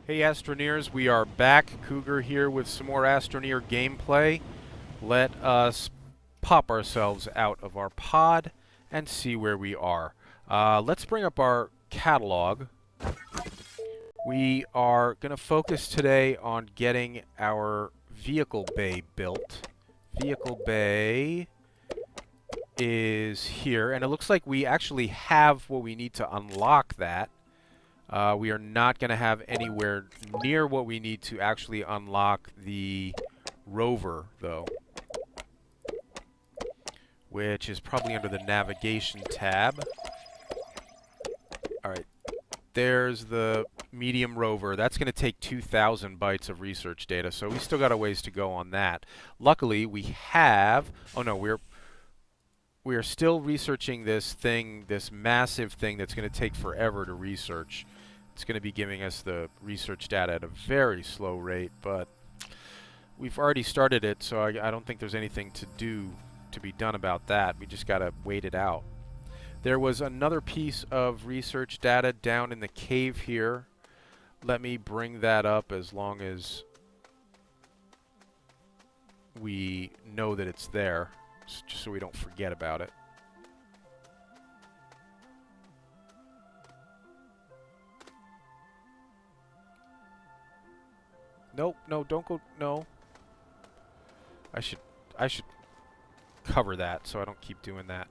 Hey Astroneers, we are back. Cougar here with some more Astroneer gameplay. Let us pop ourselves out of our pod and see where we are. Let's bring up our catalog. We are going to focus today on getting our Vehicle Bay built. Vehicle Bay is here, and it looks like we actually have what we need to unlock that. We are not going to have anywhere near what we need to actually unlock the rover, though, which is probably under the navigation tab. All right, there's the medium rover. That's going to take 2,000 bytes of research data, so we still got a ways to go on that. Luckily, we have... Oh, no, we are still researching this thing, this massive thing that's going to take forever to research. It's going to be giving us the research data at a very slow rate, but we've already started it, so I don't think there's anything to be done about that. We just got to wait it out. There was another piece of research data down in the cave here. Let me bring that up as long as we know that it's there, just so we don't forget about it. Nope, no, don't go, no. I should cover that so I don't keep doing that.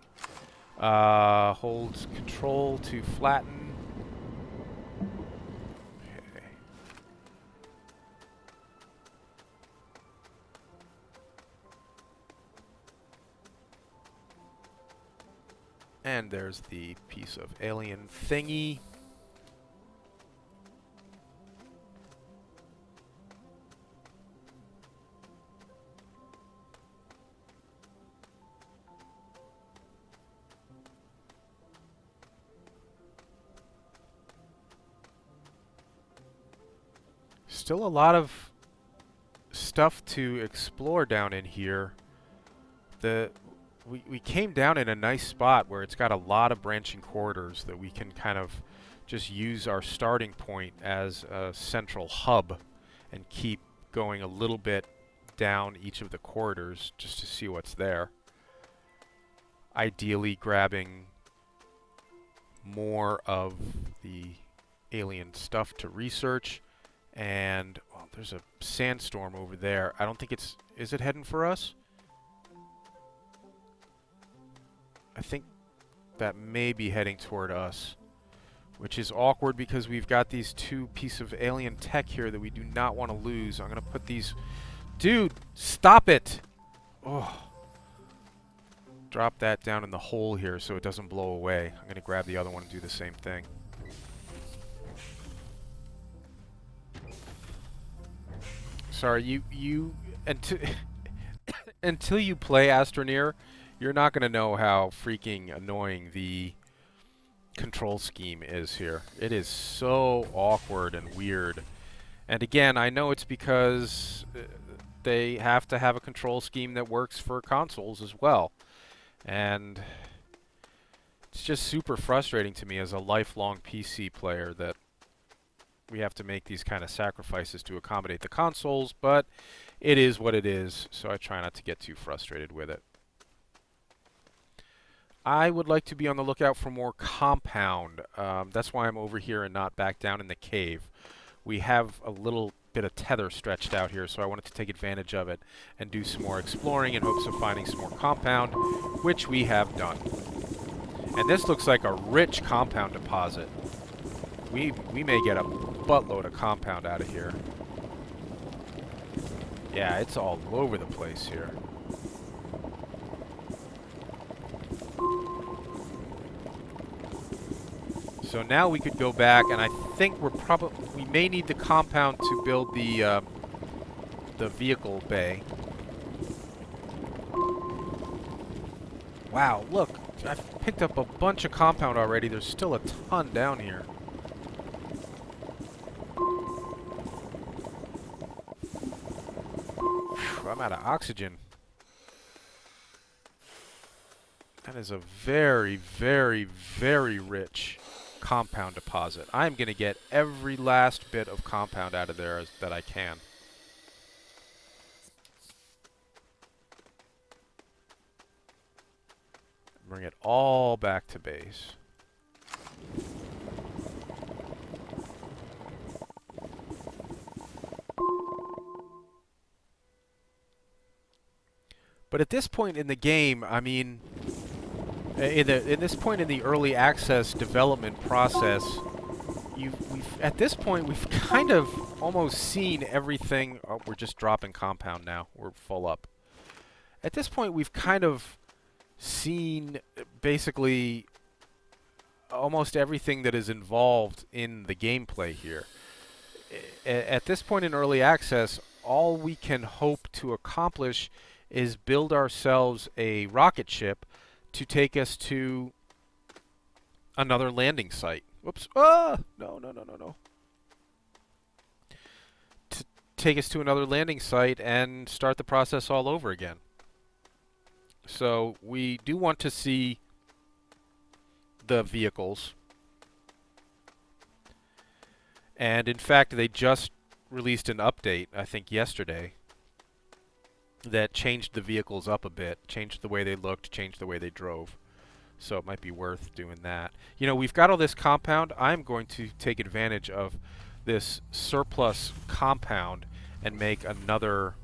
Hold control to flatten. Okay. And there's the piece of alien thingy. Still a lot of stuff to explore down in here. We came down in a nice spot where it's got a lot of branching corridors that we can kind of just use our starting point as a central hub and keep going a little bit down each of the corridors just to see what's there. Ideally grabbing more of the alien stuff to research. And well, there's a sandstorm over there. I don't think it's... Is it heading for us? I think that may be heading toward us, which is awkward because we've got these two pieces of alien tech here that we do not want to lose. I'm going to put these... Dude, stop it! Oh. Drop that down in the hole here so it doesn't blow away. I'm going to grab the other one and do the same thing. Sorry, until you play Astroneer, you're not going to know how freaking annoying the control scheme is here. It is so awkward and weird. And again, I know it's because they have to have a control scheme that works for consoles as well. And it's just super frustrating to me as a lifelong PC player that we have to make these kind of sacrifices to accommodate the consoles, but it is what it is, so I try not to get too frustrated with it. I would like to be on the lookout for more compound. That's why I'm over here and not back down in the cave. We have a little bit of tether stretched out here, so I wanted to take advantage of it and do some more exploring in hopes of finding some more compound, which we have done. And this looks like a rich compound deposit. We may get a buttload of compound out of here. Yeah, it's all over the place here. So now we could go back, and I think we may need the compound to build the vehicle bay. Wow, look, I've picked up a bunch of compound already. There's still a ton down here. I'm out of oxygen. That is a very, very, very rich compound deposit. I'm going to get every last bit of compound out of there that I can. Bring it all back to base. But at this point in the game, I mean, in this point in the early access development process, at this point we've kind of almost seen everything. Oh, we're just dropping compound now. We're full up. At this point, we've kind of seen basically almost everything that is involved in the gameplay here. At this point in early access, all we can hope to accomplish is build ourselves a rocket ship to take us to another landing site. Whoops. Ah! No. To take us to another landing site and start the process all over again. So we do want to see the vehicles. And in fact, they just released an update, I think yesterday, that changed the vehicles up a bit, changed the way they looked, changed the way they drove. So it might be worth doing that. You know, we've got all this compound. I'm going to take advantage of this surplus compound and make another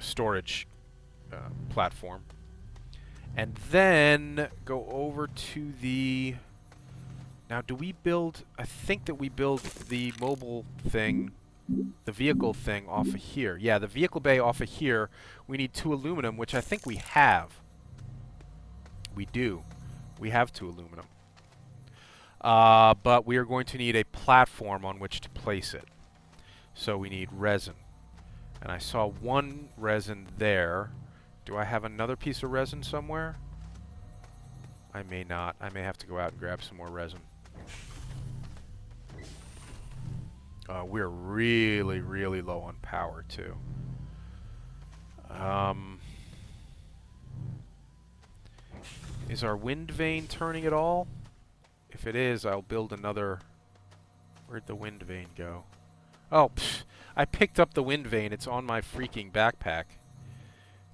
storage platform. And then go over to the... Now, do we build... I think that we build the mobile thing, the vehicle thing off of here. Yeah, the vehicle bay off of here. We need 2 aluminum, which I think we have. We do. We have 2 aluminum. But we are going to need a platform on which to place it. So we need resin. And I saw 1 resin there. Do I have another piece of resin somewhere? I may not. I may have to go out and grab some more resin. We're really, really low on power, too. Is our wind vane turning at all? If it is, I'll build another... Where'd the wind vane go? Oh, pfft, I picked up the wind vane. It's on my freaking backpack.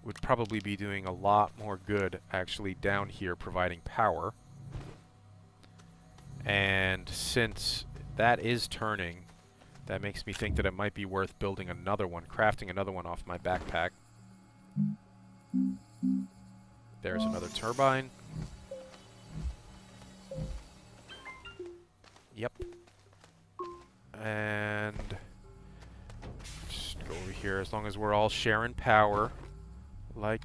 Would probably be doing a lot more good actually down here providing power. And since that is turning, that makes me think that it might be worth building another one, crafting another one off my backpack. There's another turbine. Yep. And just go over here as long as we're all sharing power. Like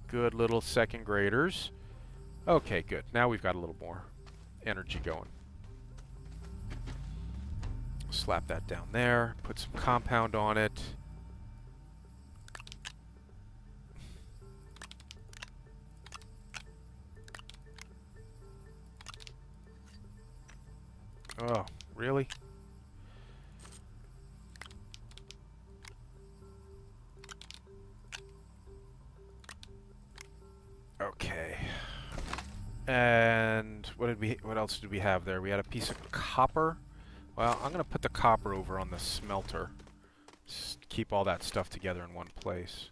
good little second graders. Okay, good. Now we've got a little more energy going. Slap that down there. Put some compound on it. Oh, really? Okay. And what else did we have there? We had a piece of copper. Well, I'm going to put the copper over on the smelter. Just keep all that stuff together in one place.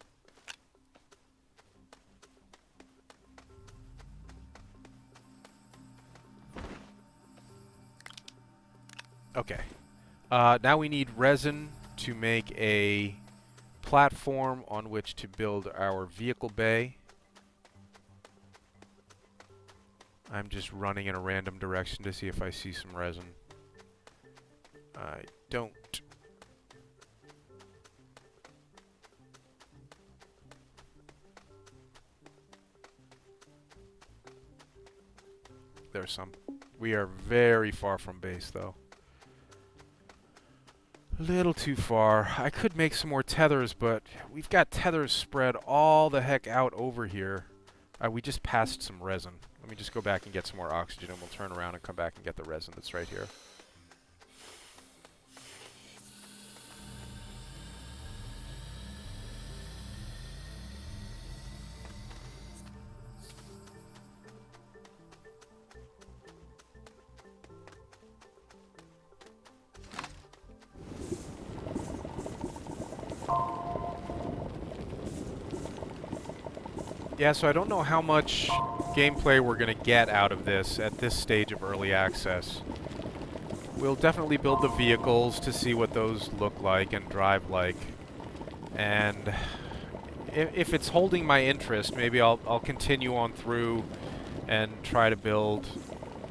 Okay. Now we need resin to make a platform on which to build our vehicle bay. I'm just running in a random direction to see if I see some resin. I don't. There's some. We are very far from base, though. A little too far. I could make some more tethers, but we've got tethers spread all the heck out over here. We just passed some resin. Let me just go back and get some more oxygen, and we'll turn around and come back and get the resin that's right here. Yeah, so I don't know how much gameplay we're going to get out of this at this stage of early access. We'll definitely build the vehicles to see what those look like and drive like. And if it's holding my interest, maybe I'll continue on through and try to build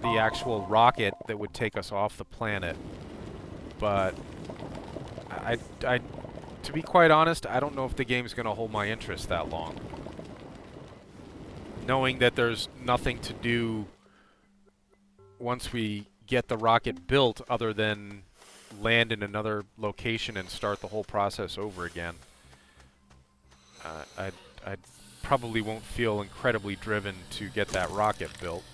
the actual rocket that would take us off the planet. But to be quite honest, I don't know if the game's going to hold my interest that long. Knowing that there's nothing to do once we get the rocket built other than land in another location and start the whole process over again. I probably won't feel incredibly driven to get that rocket built.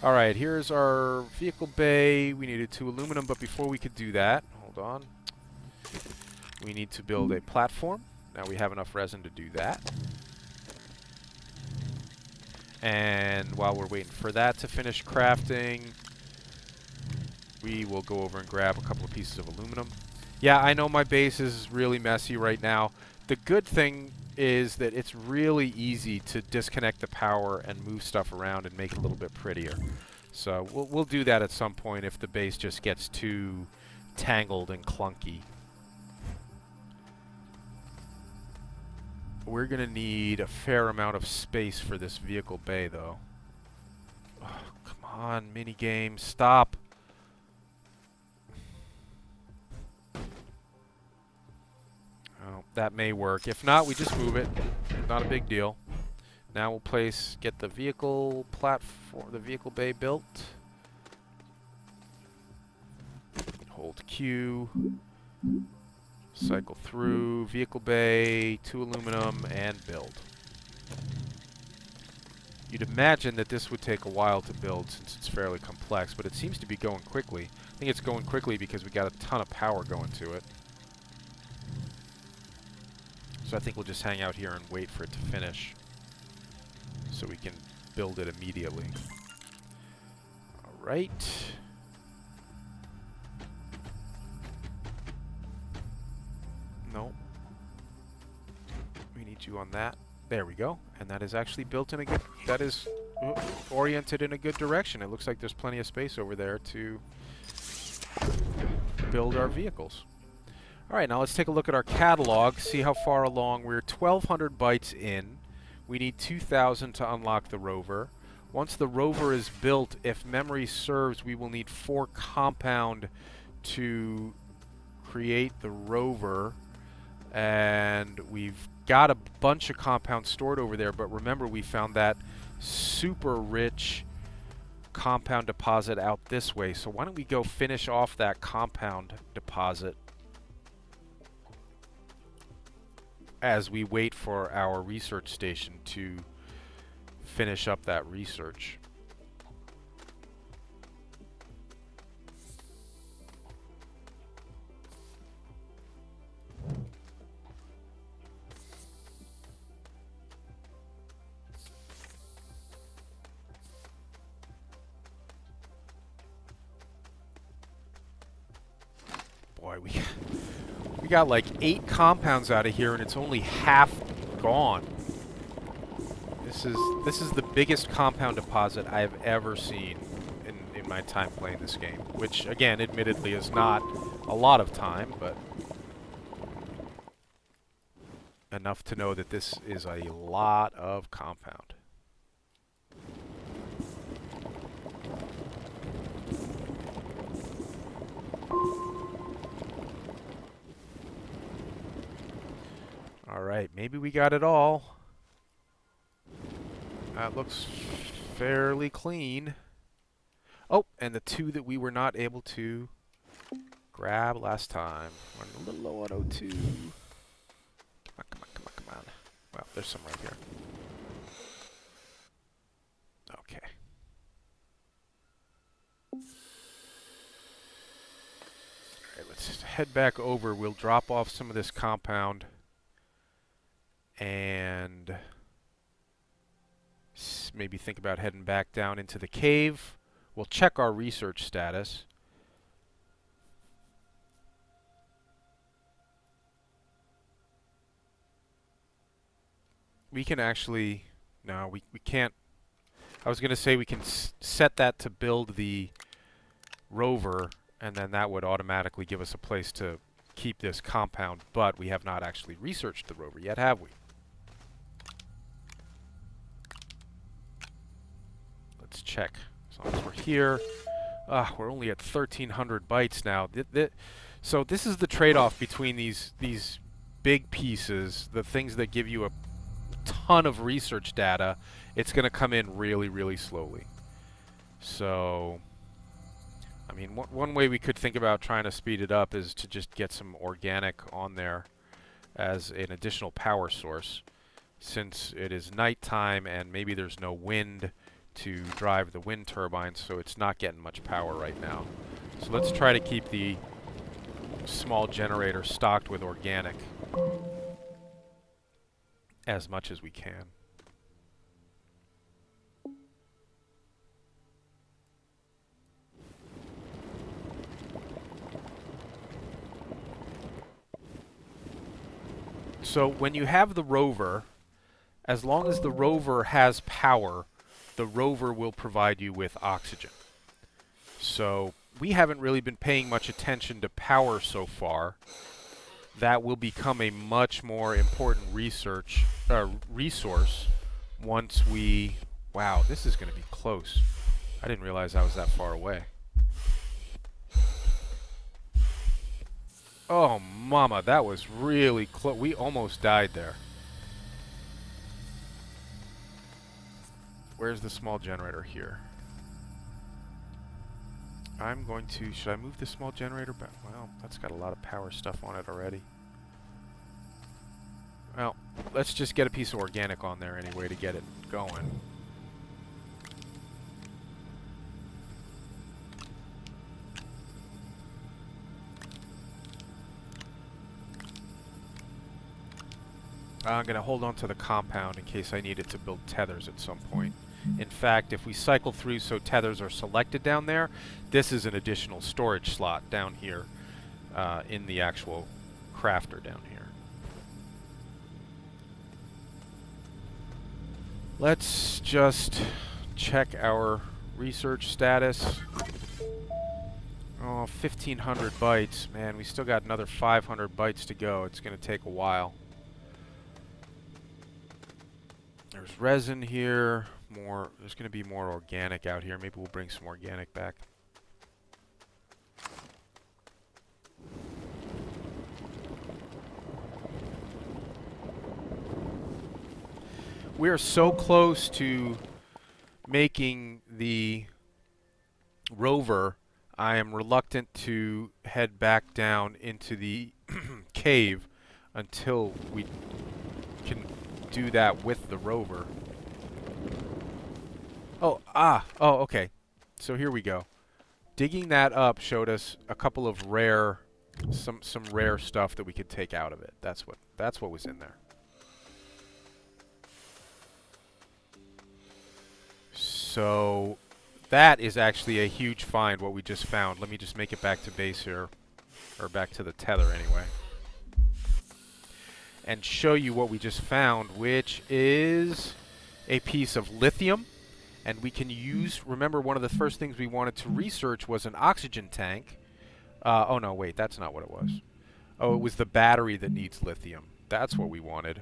Alright, here's our vehicle bay. We needed 2 aluminum, but before we could do that, hold on. We need to build a platform. Now we have enough resin to do that. And while we're waiting for that to finish crafting, we will go over and grab a couple of pieces of aluminum. Yeah, I know my base is really messy right now. The good thing is that it's really easy to disconnect the power and move stuff around and make it a little bit prettier. So we'll do that at some point if the base just gets too tangled and clunky. We're going to need a fair amount of space for this vehicle bay, though. Oh, come on, minigame, stop. Oh, that may work. If not, we just move it. Not a big deal. Now we'll get the vehicle platform, the vehicle bay built. Hold Q. Cycle through, vehicle bay, 2 aluminum, and build. You'd imagine that this would take a while to build since it's fairly complex, but it seems to be going quickly. I think it's going quickly because we got a ton of power going to it. So I think we'll just hang out here and wait for it to finish so we can build it immediately. Alright. No. We need you on that. There we go. And that is actually built in a good... That is oriented in a good direction. It looks like there's plenty of space over there to build our vehicles. Alright, now let's take a look at our catalog, see how far along. We're 1,200 bytes in. We need 2,000 to unlock the rover. Once the rover is built, if memory serves, we will need 4 compound to create the rover. And we've got a bunch of compound stored over there, but remember we found that super rich compound deposit out this way. So why don't we go finish off that compound deposit as we wait for our research station to finish up that research. Boy, we got like 8 compounds out of here, and it's only half gone. This is the biggest compound deposit I have ever seen in my time playing this game, which again, admittedly, is not a lot of time, but enough to know that this is a lot of compound. Alright, maybe we got it all. That looks fairly clean. Oh, and the 2 that we were not able to grab last time. We're a little low on O2. Come on, come on, come on, come on. Well, there's some right here. Okay. Alright, let's head back over. We'll drop off some of this compound. And maybe think about heading back down into the cave. We'll check our research status. We can actually No, we can't. I was going to say we can set that to build the rover, and then that would automatically give us a place to keep this compound, but we have not actually researched the rover yet, have we? Let's check. As long as we're here. We're only at 1,300 bytes now. So this is the trade-off between these big pieces, the things that give you a ton of research data. It's going to come in really, really slowly. So, I mean, one way we could think about trying to speed it up is to just get some organic on there as an additional power source, since it is nighttime and maybe there's no wind to drive the wind turbines, so it's not getting much power right now. So let's try to keep the small generator stocked with organic as much as we can. So when you have the rover, as long as the rover has power, the rover will provide you with oxygen. So we haven't really been paying much attention to power so far. That will become a much more important resource once we... Wow, this is going to be close. I didn't realize I was that far away. Oh, mama, that was really close. We almost died there. Where's the small generator? Here. I'm going to... Should I move the small generator back? Well, that's got a lot of power stuff on it already. Well, let's just get a piece of organic on there anyway to get it going. I'm going to hold on to the compound in case I need it to build tethers at some point. In fact, if we cycle through so tethers are selected down there, this is an additional storage slot down here in the actual crafter down here. Let's just check our research status. Oh, 1,500 bytes. Man, we still got another 500 bytes to go. It's going to take a while. There's resin here. There's going to be more organic out here. Maybe we'll bring some organic back. We are so close to making the rover, I am reluctant to head back down into the cave until we can do that with the rover. Oh, okay. So here we go. Digging that up showed us a couple of rare, some rare stuff that we could take out of it. That's what was in there. So that is actually a huge find, what we just found. Let me just make it back to base here, or back to the tether anyway, and show you what we just found, which is a piece of lithium. And we can use, remember, one of the first things we wanted to research was an oxygen tank. Oh no, wait, that's not what it was. Oh, it was the battery that needs lithium. That's what we wanted,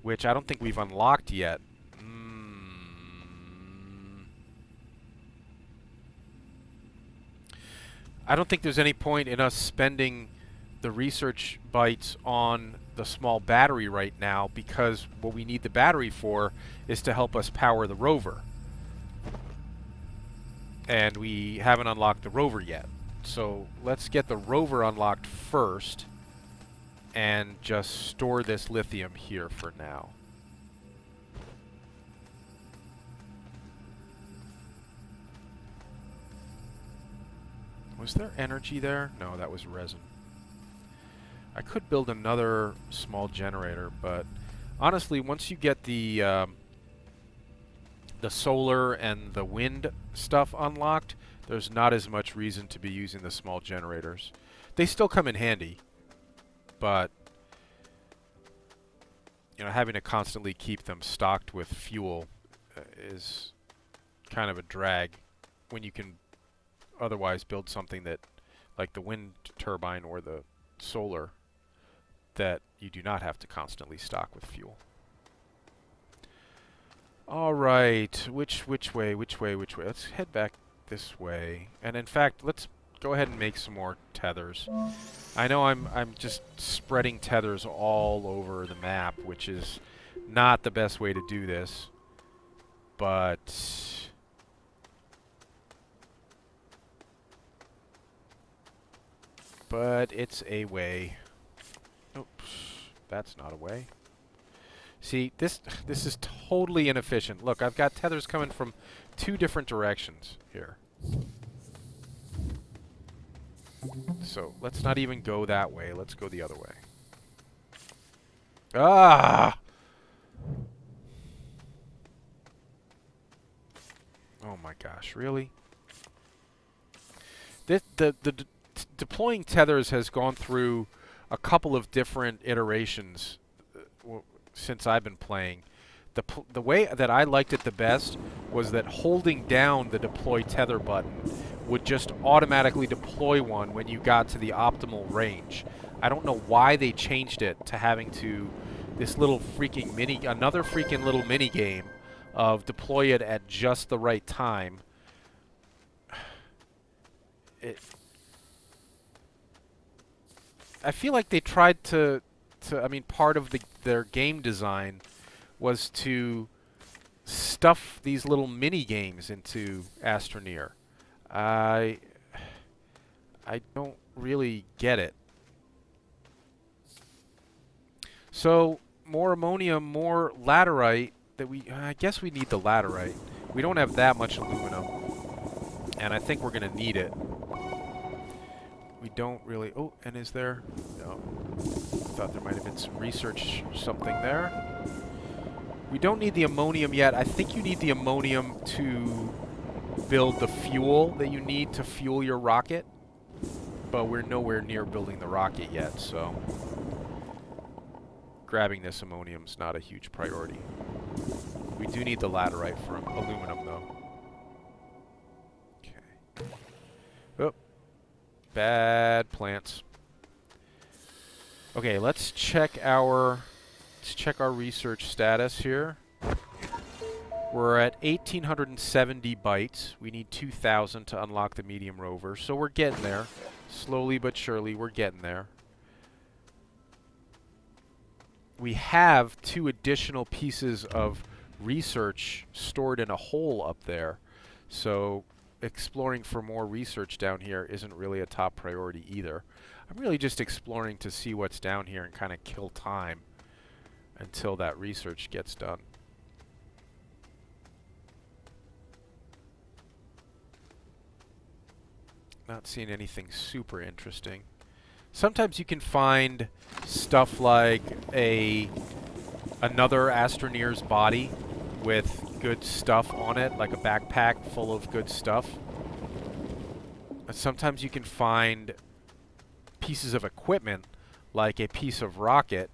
which I don't think we've unlocked yet. I don't think there's any point in us spending the research bytes on the small battery right now, because what we need the battery for is to help us power the rover. And we haven't unlocked the rover yet. So let's get the rover unlocked first and just store this lithium here for now. Was there energy there? No, that was resin. I could build another small generator, but honestly, once you get the solar and the wind stuff unlocked, there's not as much reason to be using the small generators. They still come in handy, but having to constantly keep them stocked with fuel is kind of a drag when you can otherwise build something that, like the wind turbine or the solar, that you do not have to constantly stock with fuel. All right, which way? Let's head back this way. And in fact, let's go ahead and make some more tethers. I know I'm just spreading tethers all over the map, which is not the best way to do this, but it's a way. Oops, that's not a way. See, this is totally inefficient. Look, I've got tethers coming from 2 different directions here. So let's not even go that way. Let's go the other way. Ah! Oh my gosh, really? Deploying tethers has gone through a couple of different iterations since I've been playing. The way that I liked it the best was that holding down the deploy tether button would just automatically deploy one when you got to the optimal range. I don't know why they changed it to having to this little freaking another freaking little mini game of deploy it at just the right time. I feel like they tried to I mean, part of their game design was to stuff these little mini games into ASTRONEER. I don't really get it. So more ammonium, more laterite. I guess we need the laterite. We don't have that much aluminum, and I think we're gonna need it. We don't really. Oh, and is there? No. I thought there might have been some research something there. We don't need the ammonium yet. I think you need the ammonium to build the fuel that you need to fuel your rocket, but we're nowhere near building the rocket yet, so grabbing this ammonium's not a huge priority. We do need the laterite for aluminum, though. Okay. Oh. Bad plants. Okay, let's check our research status here. We're at 1,870 bytes. We need 2,000 to unlock the medium rover, so we're getting there. Slowly but surely, we're getting there. We have 2 additional pieces of research stored in a hole up there, so exploring for more research down here isn't really a top priority either. I'm really just exploring to see what's down here and kind of kill time until that research gets done. Not seeing anything super interesting. Sometimes you can find stuff like another ASTRONEER's body with good stuff on it, like a backpack full of good stuff. And sometimes you can find pieces of equipment, like a piece of rocket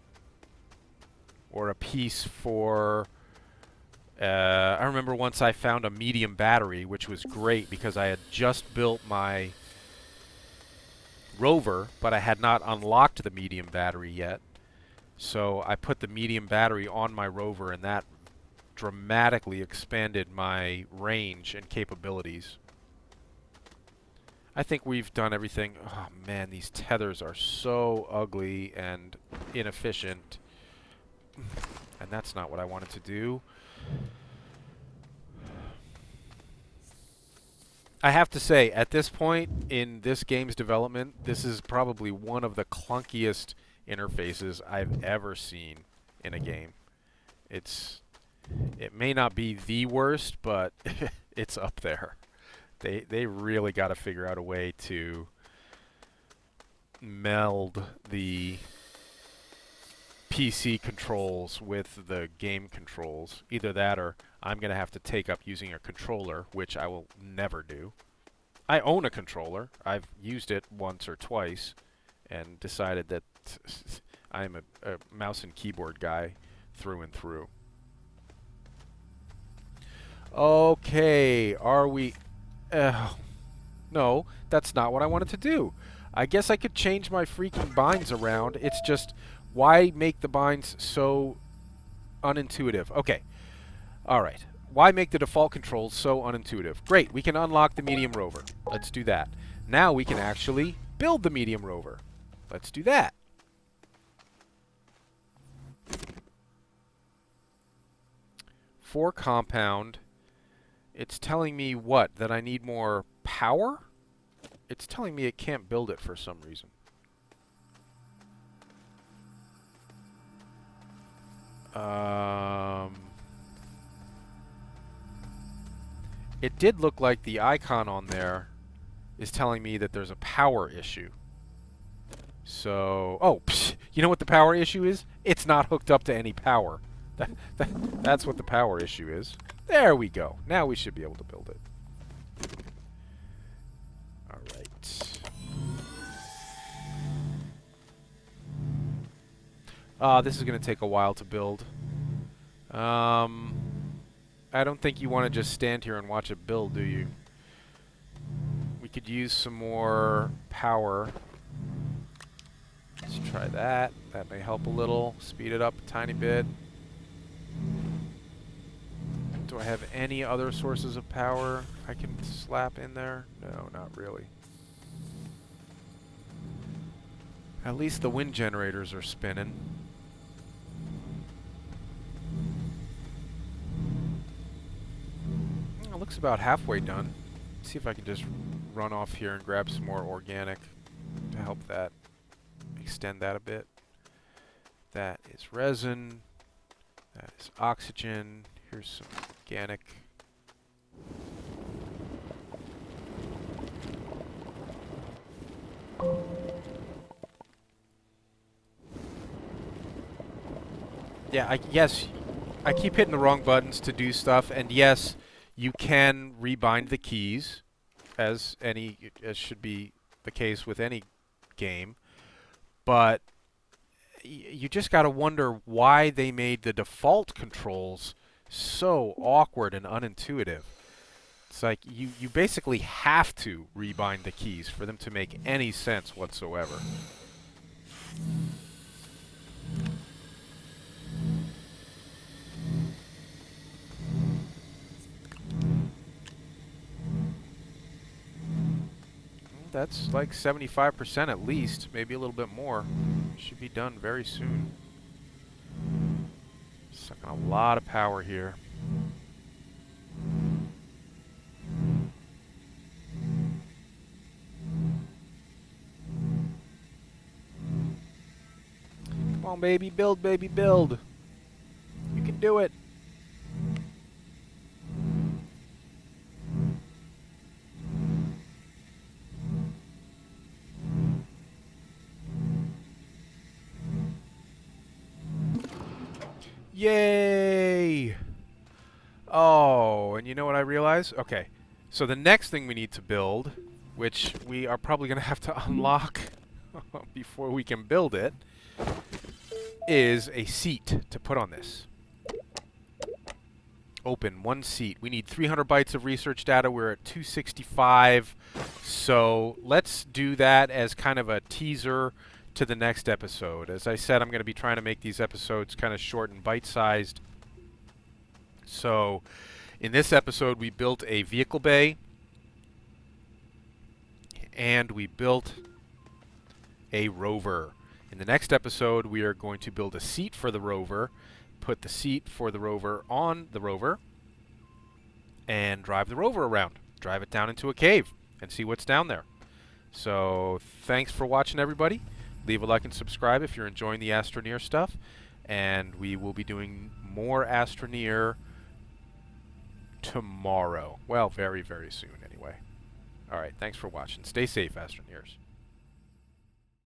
or a piece for... I remember once I found a medium battery, which was great because I had just built my rover, but I had not unlocked the medium battery yet. So I put the medium battery on my rover, and that dramatically expanded my range and capabilities. I think we've done everything. Oh man, these tethers are so ugly and inefficient. And that's not what I wanted to do. I have to say, at this point in this game's development, this is probably one of the clunkiest interfaces I've ever seen in a game. It may not be the worst, but it's up there. They really got to figure out a way to meld the PC controls with the game controls. Either that or I'm going to have to take up using a controller, which I will never do. I own a controller. I've used it once or twice and decided that I'm a mouse and keyboard guy through and through. Okay, are we... no, that's not what I wanted to do. I guess I could change my freaking binds around. It's just, why make the binds so unintuitive? Okay, alright. Why make the default controls so unintuitive? Great, we can unlock the medium rover. Let's do that. Now we can actually build the medium rover. Let's do that. For compound, it's telling me what? That I need more power? It's telling me it can't build it for some reason. It did look like the icon on there is telling me that there's a power issue. So, oh, you know what the power issue is? It's not hooked up to any power. That's what the power issue is. There we go. Now we should be able to build it. All right. This is going to take a while to build. I don't think you want to just stand here and watch it build, do you? We could use some more power. Let's try that. That may help a little. Speed it up a tiny bit. Do I have any other sources of power I can slap in there? No, not really. At least the wind generators are spinning. It looks about halfway done. Let's see if I can just run off here and grab some more organic to help that. Extend that a bit. That is resin. That is oxygen. Here's some organic. Yeah, yes, I keep hitting the wrong buttons to do stuff, and yes, you can rebind the keys, as should be the case with any game, but you just got to wonder why they made the default controls so awkward and unintuitive. It's like you basically have to rebind the keys for them to make any sense whatsoever. That's like 75% at least, maybe a little bit more. Should be done very soon. Sucking a lot of power here. Come on, baby, build, baby, build. You can do it. Yay! Oh, and you know what I realized? Okay, so the next thing we need to build, which we are probably going to have to unlock before we can build it, is a seat to put on this. Open one seat. We need 300 bytes of research data. We're at 265. So let's do that as kind of a teaser to the next episode. As I said, I'm going to be trying to make these episodes kind of short and bite-sized. So in this episode, we built a vehicle bay, and we built a rover. In the next episode, we are going to build a seat for the rover, put the seat for the rover on the rover, and drive the rover around. Drive it down into a cave and see what's down there. So thanks for watching, everybody. Leave a like and subscribe if you're enjoying the ASTRONEER stuff. And we will be doing more ASTRONEER tomorrow. Well, very, very soon anyway. All right, thanks for watching. Stay safe, ASTRONEERs.